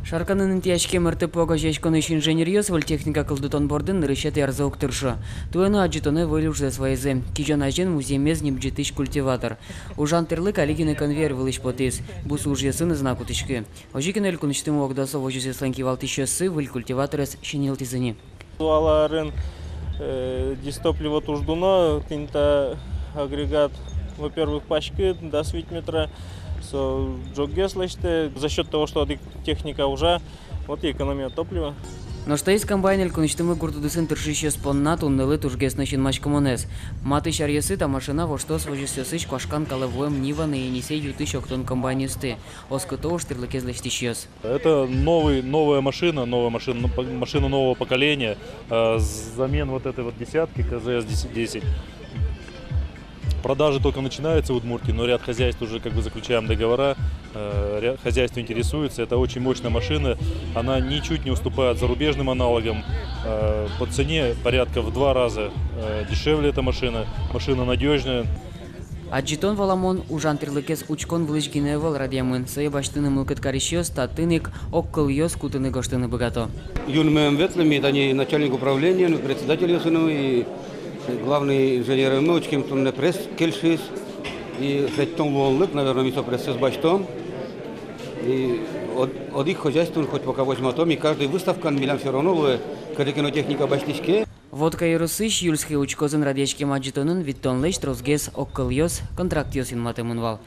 Шарканын тияшке МРТП-га жешкон иш инженерiyos вөл техника кылдытон бордын нырышет ярзаук тыршы. Туэну аджитоне вылюжзе свайзе. Кижан ажен музеймез небджитыш культиватор. Ужан терлык алигины конвейер вылыш потис. Бус ужьесын знаку тышки. Ожикен эль куныштым огдасо вожисе сланкивал тишесы выл культиваторес шинилтизыни. Аларын дистопливо туждуно, тинта агрегат, во-первых, пачки до 8 метра. За счет того, что техника уже, вот и экономия топлива. Но что есть комбайнель куныштымы гуртудысын тыршище спонна туннелы тужгес начин мачкомонес. Маты шарьесы та машина во что свожисесыч квашкан калавоем нива на енисей ютыш октон комбайнисты. Оското уштырлыкезлештищес. Это новая машина нового поколения. Замен вот этой вот десятки КЗС-10. Продажи только начинаются в Удмуртии, но ряд хозяйств уже заключаем договора, ряд хозяйств интересуется. Это очень мощная машина, она ничуть не уступает зарубежным аналогам. По цене порядка в 2 раза дешевле эта машина, машина надежная. Аджитон валамон ужан терлыкез учкон вылыш гиневал радиамын. Сэй баштыны мылкыт карищёс, татыник, оккыл ёс кутыны гоштыны богато. Юнмем ветлами, они начальник управления, председатель ёсыну и главный инженер научким тунне пресс кельшис и хеттон лоллык, наверное, мисо пресс с баштом. И от их хозяйств хоть пока 8 атом, и каждый выставка милям все равно, когда кинотехника баштишке. Водка и русыш юльский учкозын радиачке маджитонын виттон лэш трозгез оккыл ёс контракт ёсин матемунвал.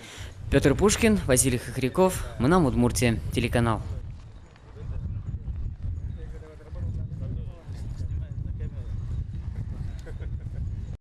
Петр Пушкин, Василий Хохряков, мы нам Удмуртия, телеканал.